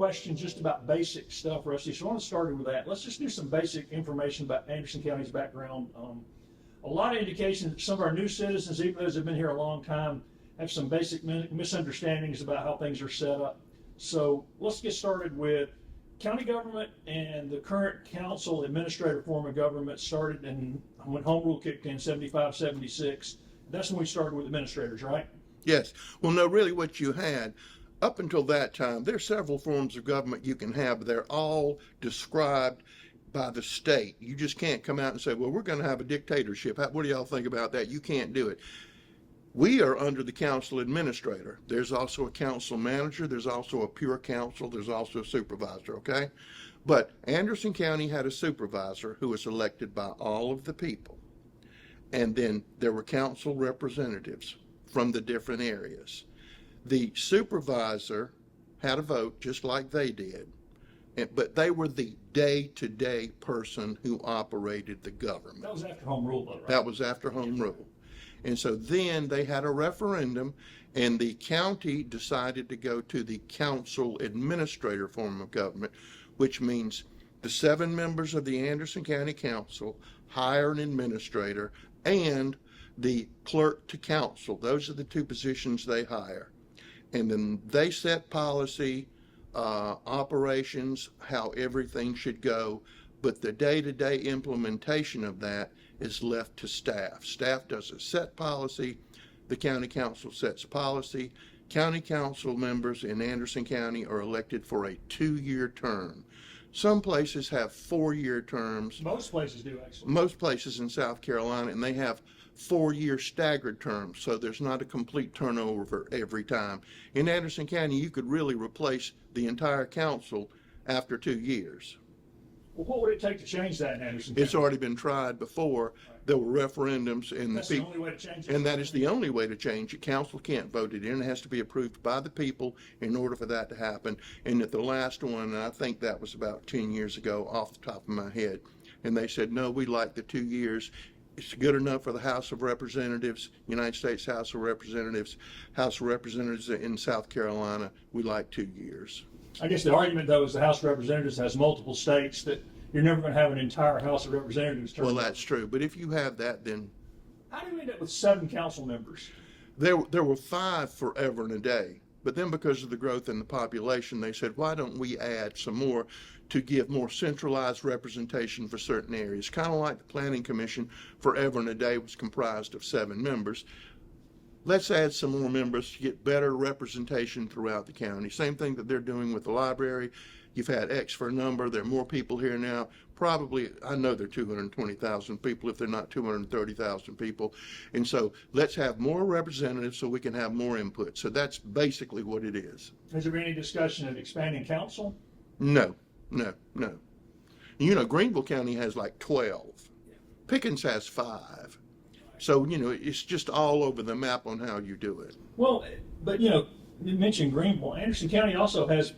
questions just about basic stuff, Rusty. So I want to start with that. Let's just do some basic information about Anderson County's background. A lot of indications that some of our new citizens, even those who have been here a long time, have some basic misunderstandings about how things are set up. So let's get started with county government and the current council administrative form of government started when home rule kicked in 75, 76. That's when we started with administrators, right? Yes. Well, no, really what you had up until that time, there are several forms of government you can have. They're all described by the state. You just can't come out and say, well, we're going to have a dictatorship. What do y'all think about that? You can't do it. We are under the council administrator. There's also a council manager. There's also a pure council. There's also a supervisor, okay? But Anderson County had a supervisor who was elected by all of the people. And then there were council representatives from the different areas. The supervisor had a vote just like they did, but they were the day-to-day person who operated the government. That was after home rule, though, right? That was after home rule. And so then they had a referendum, and the county decided to go to the council administrator form of government, which means the 7 members of the Anderson County Council hire an administrator and the clerk to council. Those are the 2 positions they hire. And then they set policy, operations, how everything should go. But the day-to-day implementation of that is left to staff. Staff doesn't set policy. The county council sets policy. County council members in Anderson County are elected for a 2-year term. Some places have 4-year terms. Most places do, actually. Most places in South Carolina, and they have 4-year staggered terms, so there's not a complete turnover every time. In Anderson County, you could really replace the entire council after 2 years. Well, what would it take to change that in Anderson County? It's already been tried before. There were referendums, and That's the only way to change it. And that is the only way to change it. Council can't vote it in. It has to be approved by the people in order for that to happen. And at the last one, and I think that was about 10 years ago off the top of my head, and they said, no, we like the 2 years. It's good enough for the House of Representatives, United States House of Representatives in South Carolina. We like 2 years. I guess the argument, though, is the House of Representatives has multiple states that you're never going to have an entire House of Representatives term. Well, that's true. But if you have that, then... How do we end up with 7 council members? There were 5 forever and a day. But then because of the growth in the population, they said, why don't we add some more to give more centralized representation for certain areas? Kind of like the Planning Commission forever and a day was comprised of 7 members. Let's add some more members to get better representation throughout the county. Same thing that they're doing with the library. You've had X for a number. There are more people here now. Probably, I know there are 220,000 people if they're not 230,000 people. And so let's have more representatives so we can have more input. So that's basically what it is. Has there been any discussion of expanding council? No. You know, Greenville County has like 12. Pickens has 5. So, you know, it's just all over the map on how you do it. Well, but, you know, you mentioned Greenville. Anderson County also has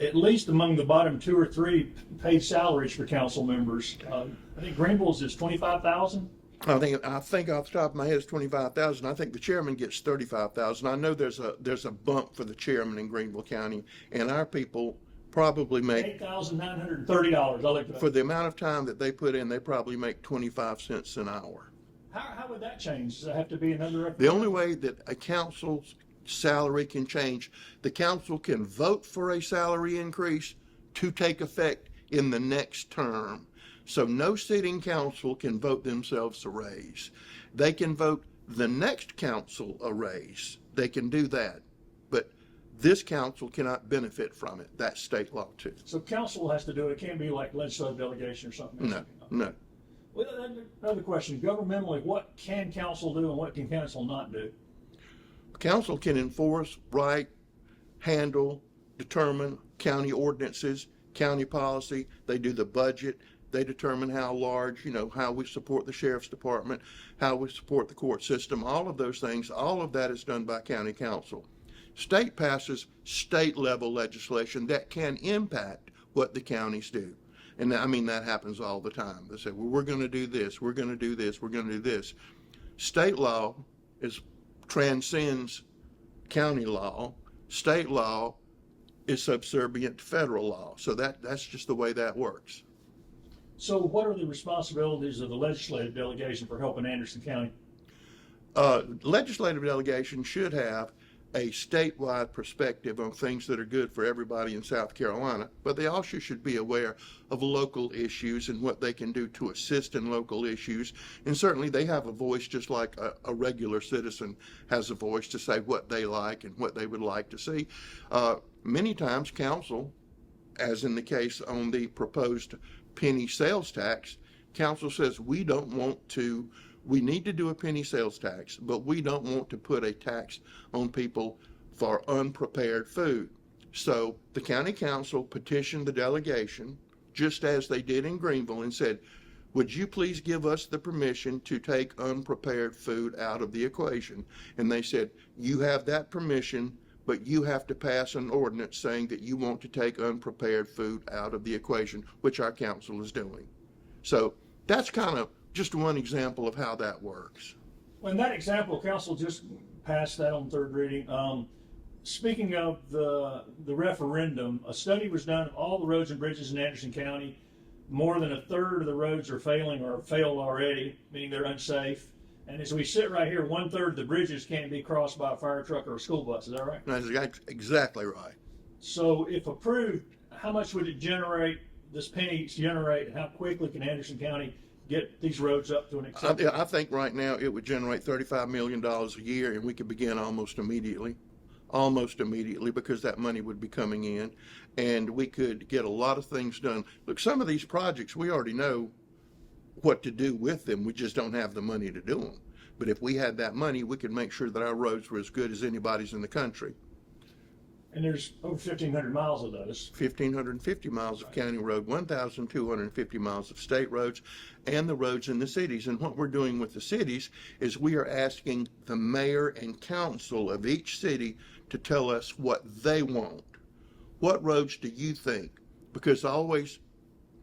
at least among the bottom 2 or 3 paid salaries for council members. I think Greenville's is $25,000. I think off the top of my head it's 25,000. I think the chairman gets 35,000. I know there's a bump for the chairman in Greenville County, and our people probably make $8,930. For the amount of time that they put in, they probably make 25 cents an hour. How would that change? Does it have to be another? The only way that a council's salary can change, the council can vote for a salary increase to take effect in the next term. So no sitting council can vote themselves a raise. They can vote the next council a raise. They can do that. But this council cannot benefit from it. That's state law too. So council has to do it. It can't be like legislative delegation or something. No. Well, another question. Governmentally, what can council do and what can council not do? Council can enforce, write, handle, determine county ordinances, county policy. They do the budget. They determine how large, you know, how we support the sheriff's department, how we support the court system, all of those things. All of that is done by county council. State passes state level legislation that can impact what the counties do. And I mean, that happens all the time. They say, well, we're going to do this, we're going to do this, we're going to do this. State law transcends county law. State law is subservient to federal law. So that's just the way that works. So what are the responsibilities of the legislative delegation for helping Anderson County? Legislative delegation should have a statewide perspective on things that are good for everybody in South Carolina, but they also should be aware of local issues and what they can do to assist in local issues. And certainly they have a voice just like a regular citizen has a voice to say what they like and what they would like to see. Many times council, as in the case on the proposed penny sales tax, council says we need to do a penny sales tax, but we don't want to put a tax on people for unprepared food. So the county council petitioned the delegation, just as they did in Greenville, and said, would you please give us the permission to take unprepared food out of the equation? And they said, you have that permission, but you have to pass an ordinance saying that you want to take unprepared food out of the equation, which our council is doing. So that's kind of just one example of how that works. Well, in that example, council just passed that on third reading. Speaking of the referendum, a study was done of all the roads and bridges in Anderson County. More than a third of the roads are failing or have failed already, meaning they're unsafe. And as we sit right here, 1/3 of the bridges can't be crossed by a fire truck or a school bus. Is that right? That's exactly right. So if approved, how much would it generate, this penny generate, and how quickly can Anderson County get these roads up to an acceptable? I think right now it would generate $35 million a year, and we could begin almost immediately, because that money would be coming in, and we could get a lot of things done. Look, some of these projects, we already know what to do with them. We just don't have the money to do them. But if we had that money, we could make sure that our roads were as good as anybody's in the country. And there's over 1,500 miles of those. 1,550 miles of county road, 1,250 miles of state roads, and the roads in the cities. And what we're doing with the cities is we are asking the mayor and council of each city to tell us what they want. What roads do you think? Because always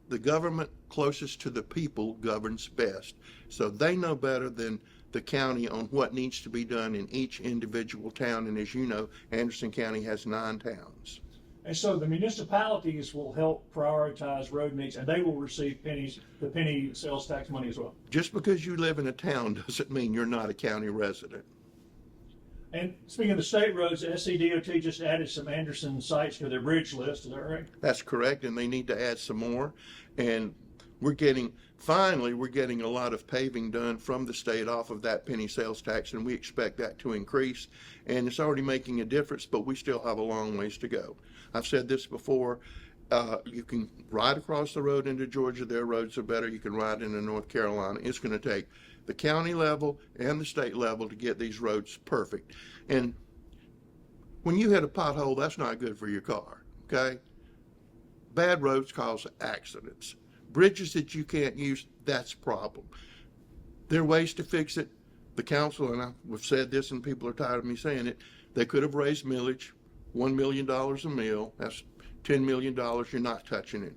the government closest to the people governs best. So they know better than the county on what needs to be done in each individual town. And as you know, Anderson County has 9 towns. And so the municipalities will help prioritize road needs, and they will receive the penny sales tax money as well. Just because you live in a town doesn't mean you're not a county resident. And speaking of the state roads, the SCDOT just added some Anderson sites to their bridge list. Is that right? That's correct, and they need to add some more. And we're getting a lot of paving done from the state off of that penny sales tax, and we expect that to increase. And it's already making a difference, but we still have a long ways to go. I've said this before, you can ride across the road into Georgia, their roads are better. You can ride into North Carolina. It's going to take the county level and the state level to get these roads perfect. And when you hit a pothole, that's not good for your car, okay? Bad roads cause accidents. Bridges that you can't use, that's a problem. There are ways to fix it. The council, and I've said this and people are tired of me saying it, they could have raised millage, $1 million a mil, that's $10 million, you're not touching it.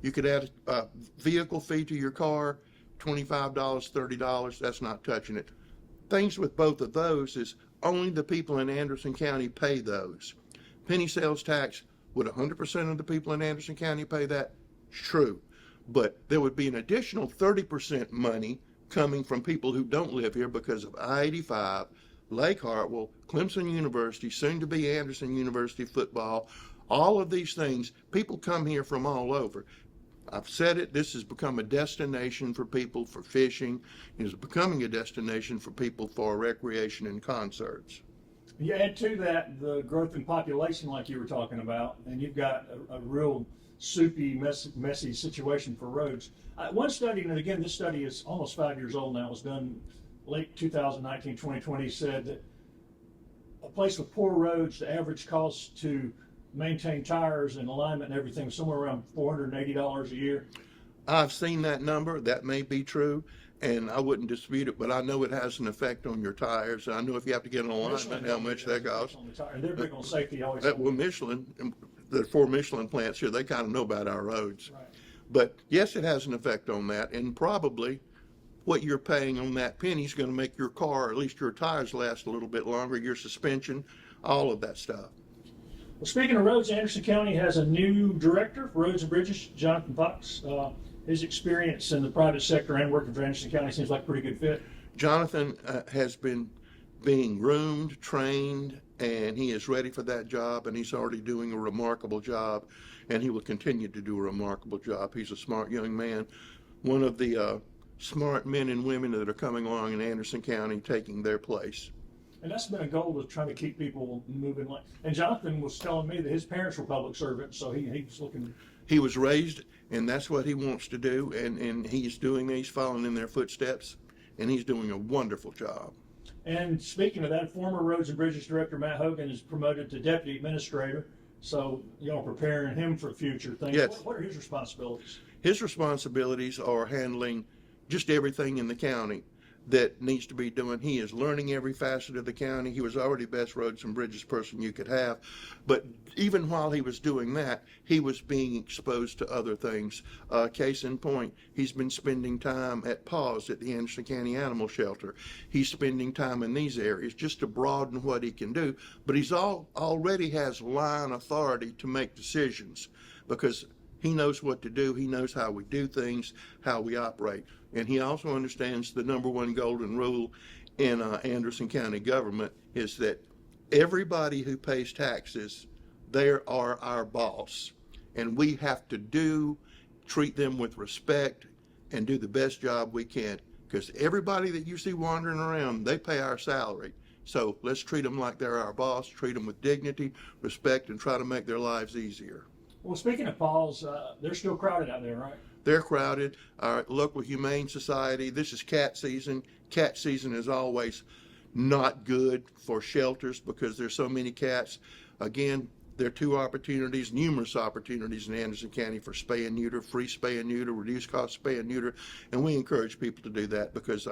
You could add a vehicle fee to your car, $25, $30, that's not touching it. Things with both of those is only the people in Anderson County pay those. Penny sales tax, would 100% of the people in Anderson County pay that? True. But there would be an additional 30% money coming from people who don't live here because of I-85, Lake Harwell, Clemson University, soon to be Anderson University football, all of these things. People come here from all over. I've said it, this has become a destination for people for fishing. It is becoming a destination for people for recreation and concerts. You add to that the growth in population like you were talking about, and you've got a real soupy, messy situation for roads. One study, and again, this study is almost 5 years old now, it was done late 2019, 2020, said that a place with poor roads, the average cost to maintain tires and alignment and everything was somewhere around $480 a year. I've seen that number. That may be true, and I wouldn't dispute it, but I know it has an effect on your tires. I know if you have to get an alignment, how much that costs. And they're big on safety always. Well, Michelin, the 4 Michelin plants here, they kind of know about our roads. Right. But yes, it has an effect on that, and probably what you're paying on that penny is going to make your car, or at least your tires, last a little bit longer, your suspension, all of that stuff. Well, speaking of roads, Anderson County has a new director for roads and bridges, Jonathan Fox. His experience in the private sector and working for Anderson County seems like a pretty good fit. Jonathan has been being groomed, trained, and he is ready for that job, and he's already doing a remarkable job, and he will continue to do a remarkable job. He's a smart young man, one of the smart men and women that are coming along in Anderson County, taking their place. And that's been a goal of trying to keep people moving. And Jonathan was telling me that his parents were public servants, so he's looking. He was raised, and that's what he wants to do, and he's doing, he's following in their footsteps, and he's doing a wonderful job. And speaking of that, former Roads and Bridges Director Matt Hogan is promoted to Deputy Administrator, so y'all preparing him for future things. Yes. What are his responsibilities? His responsibilities are handling just everything in the county that needs to be doing. He is learning every facet of the county. He was already best roads and bridges person you could have, but even while he was doing that, he was being exposed to other things. Case in point, he's been spending time at PAWS at the Anderson County Animal Shelter. He's spending time in these areas just to broaden what he can do, but he's already has line authority to make decisions because he knows what to do. He knows how we do things, how we operate. And he also understands the number one golden rule in Anderson County government is that everybody who pays taxes, they are our boss. And we have to treat them with respect and do the best job we can. Because everybody that you see wandering around, they pay our salary. So let's treat them like they're our boss, treat them with dignity, respect, and try to make their lives easier. Well, speaking of Paul's, they're still crowded out there, right? They're crowded. Our local Humane Society, this is cat season. Cat season is always not good for shelters because there's so many cats. Again, there are numerous opportunities in Anderson County for spay and neuter, free spay and neuter, reduced cost spay and neuter, and we encourage people to do that because,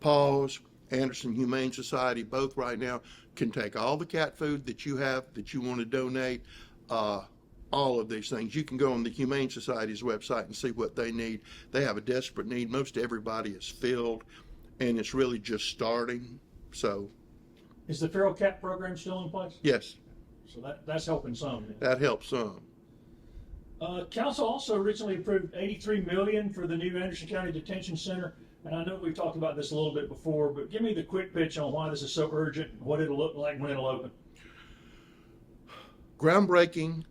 PAWS, Anderson Humane Society, both right now can take all the cat food that you have that you want to donate, all of these things. You can go on the Humane Society's website and see what they need. They have a desperate need. Most everybody is filled, and it's really just starting. So, is the feral cat program still in place? Yes. So that's helping some. That helps some. Council also recently approved $83 million for the new Anderson County Detention Center. And I know we've talked about this a little bit before, but give me the quick pitch on why this is so urgent and what it'll look like when it'll open. Groundbreaking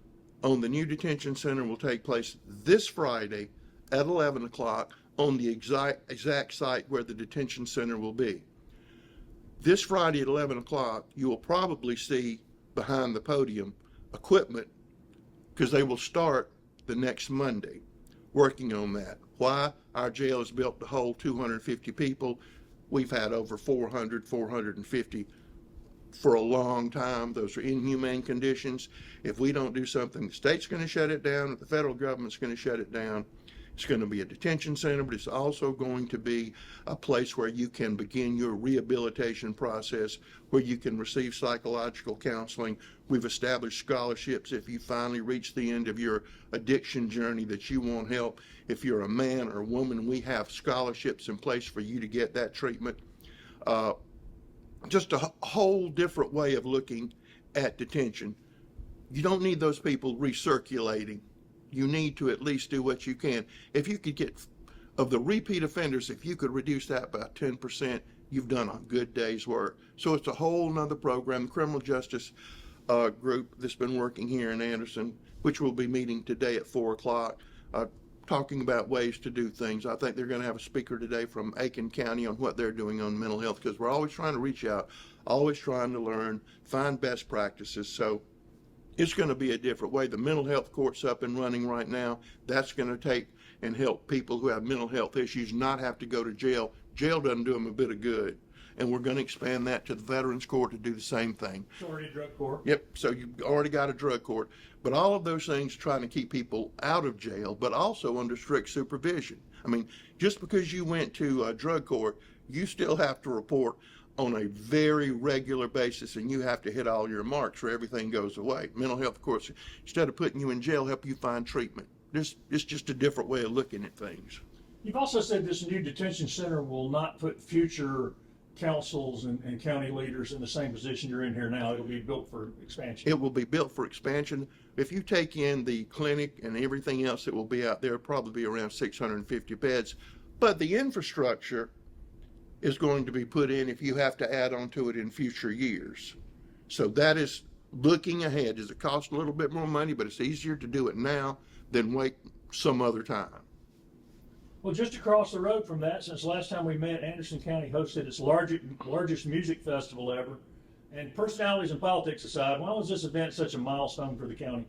on the new detention center will take place this Friday at 11 o'clock on the exact site where the detention center will be. This Friday at 11 o'clock, you will probably see behind the podium equipment because they will start the next Monday working on that. Why? Our jail is built to hold 250 people. We've had over 450 for a long time. Those are inhumane conditions. If we don't do something, the state's going to shut it down, the federal government's going to shut it down. It's going to be a detention center, but it's also going to be a place where you can begin your rehabilitation process, where you can receive psychological counseling. We've established scholarships if you finally reach the end of your addiction journey that you want help. If you're a man or a woman, we have scholarships in place for you to get that treatment. Just a whole different way of looking at detention. You don't need those people recirculating. You need to at least do what you can. If you could get, of the repeat offenders, if you could reduce that by 10%, you've done a good day's work. So it's a whole nother program. The criminal justice group that's been working here in Anderson, which will be meeting today at 4 o'clock, talking about ways to do things. I think they're going to have a speaker today from Aiken County on what they're doing on mental health, because we're always trying to reach out, always trying to learn, find best practices. So it's going to be a different way. The mental health court's up and running right now. That's going to take and help people who have mental health issues not have to go to jail. Jail doesn't do them a bit of good. And we're going to expand that to the Veterans Court to do the same thing. It's already a drug court. Yep, so you've already got a drug court. But all of those things trying to keep people out of jail, but also under strict supervision. Just because you went to a drug court, you still have to report on a very regular basis, and you have to hit all your marks or everything goes away. Mental health, of course, instead of putting you in jail, help you find treatment. It's just a different way of looking at things. You've also said this new detention center will not put future councils and county leaders in the same position you're in here now. It'll be built for expansion. It will be built for expansion. If you take in the clinic and everything else that will be out there, it'll probably be around 650 beds. But the infrastructure is going to be put in if you have to add on to it in future years. So that is looking ahead. Does it cost a little bit more money, but it's easier to do it now than wait some other time. Well, just across the road from that, since last time we met, Anderson County hosted its largest music festival ever. And personalities and politics aside, why was this event such a milestone for the county?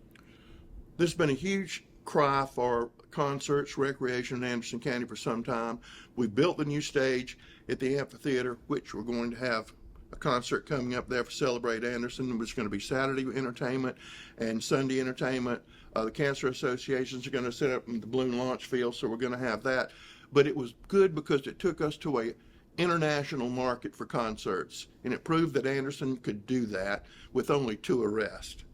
There's been a huge cry for concerts, recreation in Anderson County for some time. We built the new stage at the amphitheater, which we're going to have a concert coming up there for Celebrate Anderson, which is going to be Saturday entertainment and Sunday entertainment. The cancer associations are going to set up in the balloon launch field, so we're going to have that. But it was good because it took us to a international market for concerts, and it proved that Anderson could do that with only 2 arrests.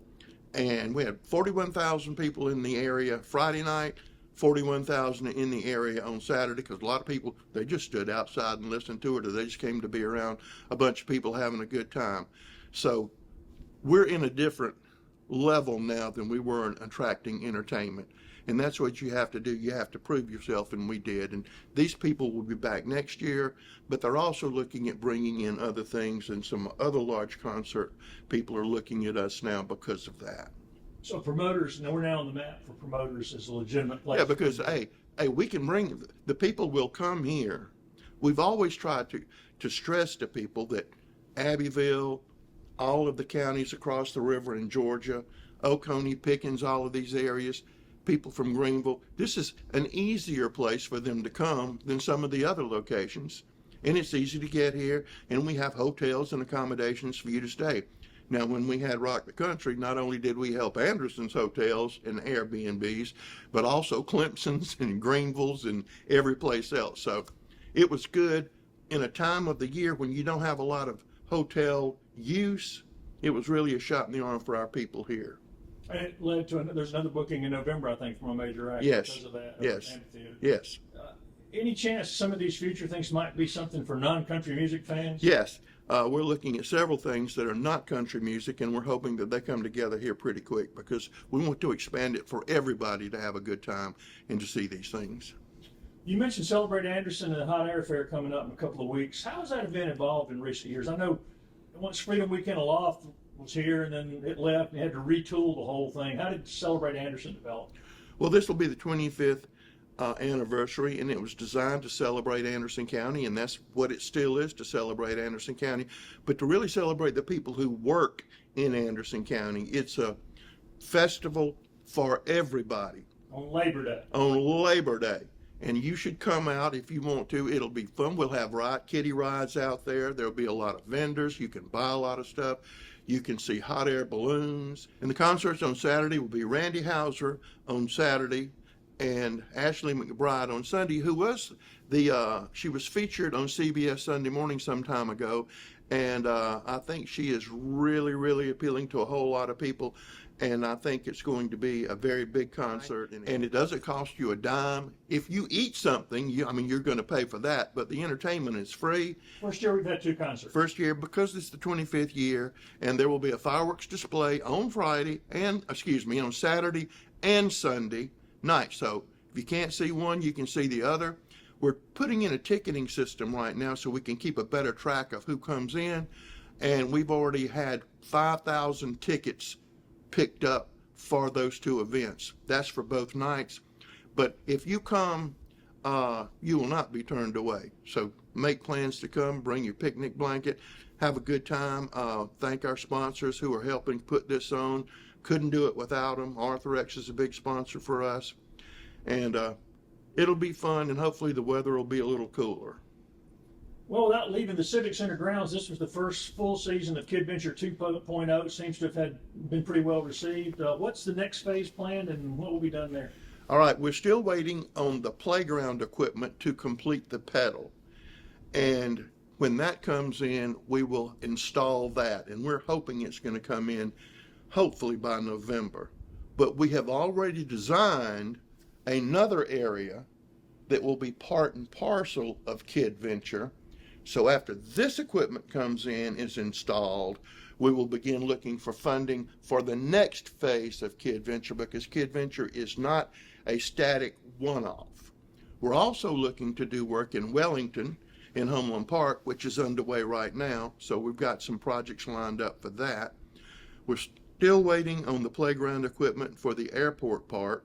And we had 41,000 people in the area Friday night, 41,000 in the area on Saturday, because a lot of people, they just stood outside and listened to it, or they just came to be around a bunch of people having a good time. So we're in a different level now than we were in attracting entertainment. And that's what you have to do. You have to prove yourself, and we did. And these people will be back next year, but they're also looking at bringing in other things, and some other large concert people are looking at us now because of that. So promoters, now we're now on the map for promoters as a legitimate place. Yeah, because, hey, we can bring, the people will come here. We've always tried to stress to people that Abbeville, all of the counties across the river in Georgia, Oconee, Pickens, all of these areas, people from Greenville, this is an easier place for them to come than some of the other locations. And it's easy to get here, and we have hotels and accommodations for you to stay. Now, when we had Rock the Country, not only did we help Anderson's hotels and Airbnbs, but also Clemson's and Greenville's and every place else. So it was good in a time of the year when you don't have a lot of hotel use. It was really a shot in the arm for our people here. And it led to there's another booking in November, I think, from a major act Yes. because of that. Yes. Amphitheater. Yes. Any chance some of these future things might be something for non-country music fans? Yes. We're looking at several things that are not country music, and we're hoping that they come together here pretty quick, because we want to expand it for everybody to have a good time and to see these things. You mentioned Celebrate Anderson and the Hot Air Fair coming up in a couple of weeks. How has that event evolved in recent years? I know once Freedom Weekend Aloft was here and then it left and you had to retool the whole thing. How did Celebrate Anderson develop? Well, this will be the 25th anniversary, and it was designed to celebrate Anderson County, and that's what it still is, to celebrate Anderson County, but to really celebrate the people who work in Anderson County. It's a festival for everybody. On Labor Day. On Labor Day. And you should come out if you want to. It'll be fun. We'll have kiddie rides out there. There'll be a lot of vendors. You can buy a lot of stuff. You can see hot air balloons. And the concerts on Saturday will be Randy Hauser on Saturday and Ashley McBride on Sunday, who was she was featured on CBS Sunday Morning some time ago. And I think she is really, really appealing to a whole lot of people. And I think it's going to be a very big concert. And it doesn't cost you a dime. If you eat something, you're going to pay for that. But the entertainment is free. First year we've had 2 concerts. First year, because it's the 25th year. And there will be a fireworks display on on Saturday and Sunday night. So if you can't see one, you can see the other. We're putting in a ticketing system right now so we can keep a better track of who comes in. And we've already had 5,000 tickets picked up for those 2 events. That's for both nights. But if you come, you will not be turned away. So make plans to come, bring your picnic blanket, have a good time. Thank our sponsors who are helping put this on. Couldn't do it without them. Arthrex is a big sponsor for us. And it'll be fun, and hopefully the weather will be a little cooler. Well, without leaving the Civic Center grounds, this was the first full season of KidVenture 2.0. Seems to have been pretty well received. What's the next phase planned, and what will be done there? All right, we're still waiting on the playground equipment to complete the pedal. And when that comes in, we will install that. And we're hoping it's going to come in hopefully by November. But we have already designed another area that will be part and parcel of KidVenture. So after this equipment comes in, is installed, we will begin looking for funding for the next phase of Kid Venture, because Kid Venture is not a static one-off. We're also looking to do work in Wellington, in Homeland Park, which is underway right now. So we've got some projects lined up for that. We're still waiting on the playground equipment for the airport park.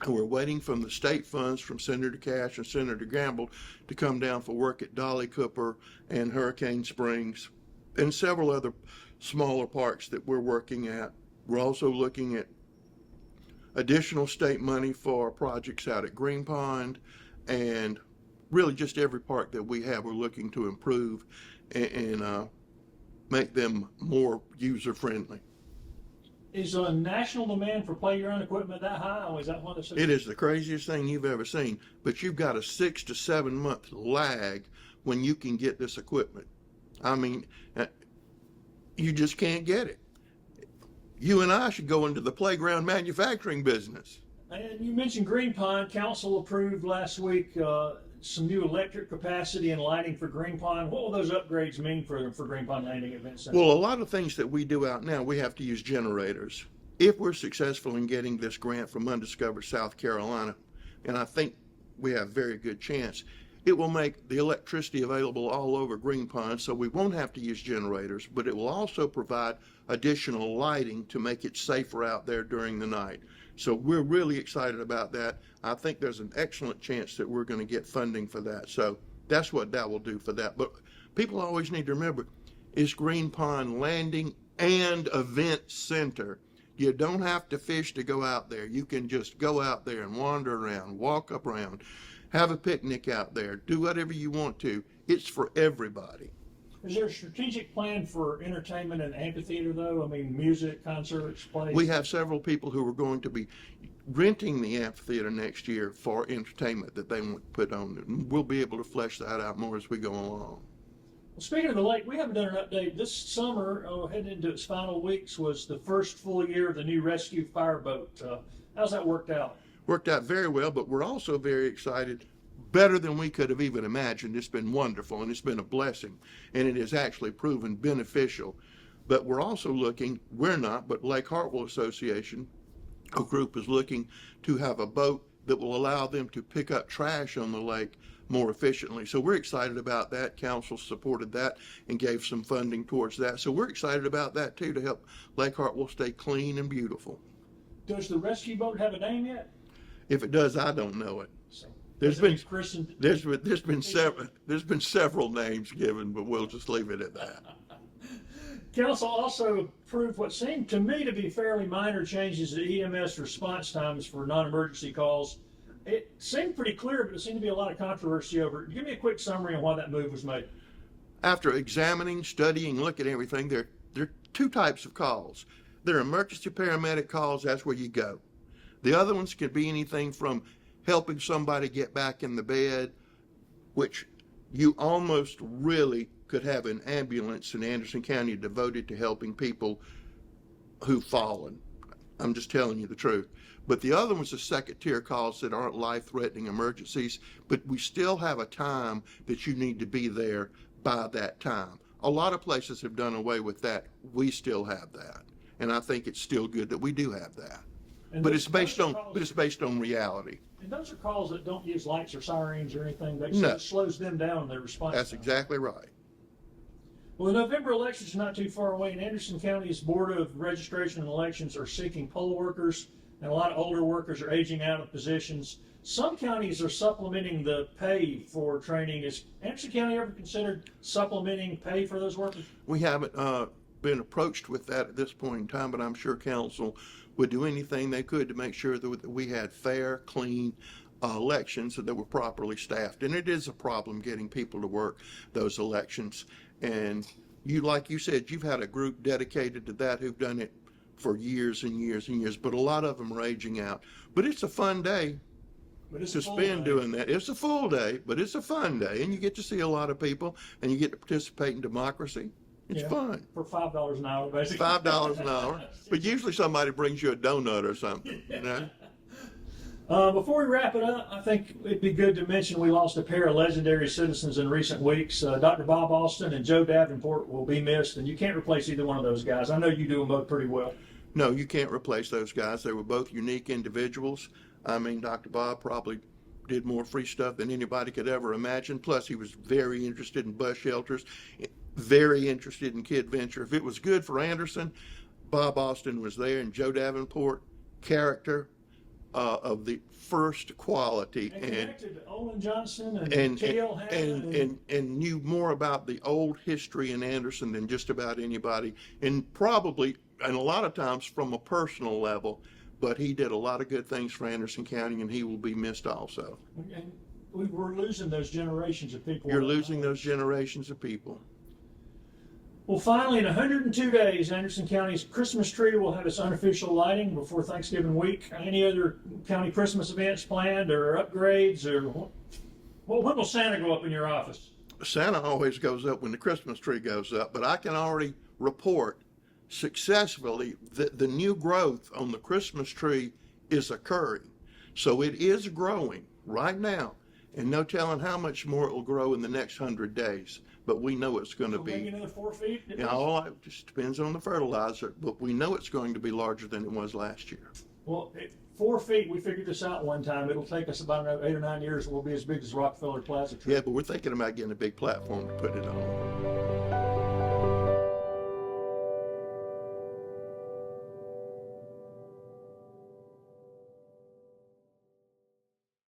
And we're waiting from the state funds from Senator Cash and Senator Gamble to come down for work at Dolly Cooper and Hurricane Springs and several other smaller parks that we're working at. We're also looking at additional state money for projects out at Green Pond, and really just every park that we have we're looking to improve and make them more user-friendly. Is a national demand for playground equipment that high, or is that one of the... It is the craziest thing you've ever seen, but you've got a 6 to 7 month lag when you can get this equipment. I mean, you just can't get it. You and I should go into the playground manufacturing business. And you mentioned Green Pond. Council approved last week some new electric capacity and lighting for Green Pond. What will those upgrades mean for Green Pond Landing Event Center? Well, a lot of things that we do out now, we have to use generators. If we're successful in getting this grant from Undiscovered South Carolina, and I think we have a very good chance, it will make the electricity available all over Green Pond, so we won't have to use generators, but it will also provide additional lighting to make it safer out there during the night. So we're really excited about that. I think there's an excellent chance that we're going to get funding for that. So that's what that will do for that. But people always need to remember, it's Green Pond Landing and Event Center. You don't have to fish to go out there. You can just go out there and wander around, walk up around, have a picnic out there, do whatever you want to. It's for everybody. Is there a strategic plan for entertainment and amphitheater, though? I mean, music, concerts, plays? We have several people who are going to be renting the amphitheater next year for entertainment that they want to put on. And we'll be able to flesh that out more as we go along. Well, speaking of the lake, we haven't done an update. This summer, heading into its final weeks, was the first full year of the new rescue fireboat. How's that worked out? Worked out very well, but we're also very excited. Better than we could have even imagined. It's been wonderful, and it's been a blessing, and it has actually proven beneficial. But we're also looking, we're not, but Lake Harwell Association, a group, is looking to have a boat that will allow them to pick up trash on the lake more efficiently. So we're excited about that. Council supported that and gave some funding towards that. So we're excited about that too, to help Lake Harwell stay clean and beautiful. Does the rescue boat have a name yet? If it does, I don't know it. So, There's been several names given, but we'll just leave it at that. Council also approved what seemed to me to be fairly minor changes to EMS response times for non-emergency calls. It seemed pretty clear, but it seemed to be a lot of controversy over it. Give me a quick summary on why that move was made. After examining, studying, looking at everything, there are two types of calls. There are emergency paramedic calls, that's where you go. The other ones could be anything from helping somebody get back in the bed, which you almost really could have an ambulance in Anderson County devoted to helping people who've fallen. I'm just telling you the truth. But the other ones are second tier calls that aren't life-threatening emergencies, but we still have a time that you need to be there by that time. A lot of places have done away with that. We still have that. And I think it's still good that we do have that. But it's based on reality. And those are calls that don't use lights or sirens or anything. That No. slows them down in their response. That's time. exactly right. Well, the November elections are not too far away, and Anderson County's Board of Registration and Elections are seeking poll workers, and a lot of older workers are aging out of positions. Some counties are supplementing the pay for training. Is Anderson County ever considered supplementing pay for those workers? We haven't been approached with that at this point in time, but I'm sure council would do anything they could to make sure that we had fair, clean elections that were properly staffed. And it is a problem getting people to work those elections. And like you said, you've had a group dedicated to that who've done it for years and years and years, but a lot of them are aging out. But it's a fun day to spend doing that. It's a full day, but it's a fun day, and you get to see a lot of people, and you get to participate in democracy. It's fun. For $5 an hour, basically. $5 an hour. But usually somebody brings you a donut or something, you know? Before we wrap it up, I think it'd be good to mention we lost a pair of legendary citizens in recent weeks. Dr. Bob Austin and Joe Davenport will be missed, and you can't replace either one of those guys. I know you do them both pretty well. No, you can't replace those guys. They were both unique individuals. I mean, Dr. Bob probably did more free stuff than anybody could ever imagine. Plus, he was very interested in bus shelters, very interested in Kid Venture. If it was good for Anderson, Bob Austin was there, and Joe Davenport, character of the first quality, And connected to Olin Johnson and and K.L. Hannon and knew more about the old history in Anderson than just about anybody, and probably, and a lot of times from a personal level, but he did a lot of good things for Anderson County, and he will be missed also. And we're losing those generations of people. You're losing those generations of people. Well, finally, in 102 days, Anderson County's Christmas tree will have its unofficial lighting before Thanksgiving week. Any other county Christmas events planned or upgrades, or when will Santa go up in your office? Santa always goes up when the Christmas tree goes up, but I can already report successfully that the new growth on the Christmas tree is occurring. So it is growing right now, and no telling how much more it will grow in the next 100 days. But we know it's going to Maybe be, another 4 feet? you know, it just depends on the fertilizer, but we know it's going to be larger than it was last year. Well, 4 feet, we figured this out one time. It'll take us about another 8 or 9 years, and we'll be as big as Rockefeller Plaza tree. Yeah, but we're thinking about getting a big platform to put it on.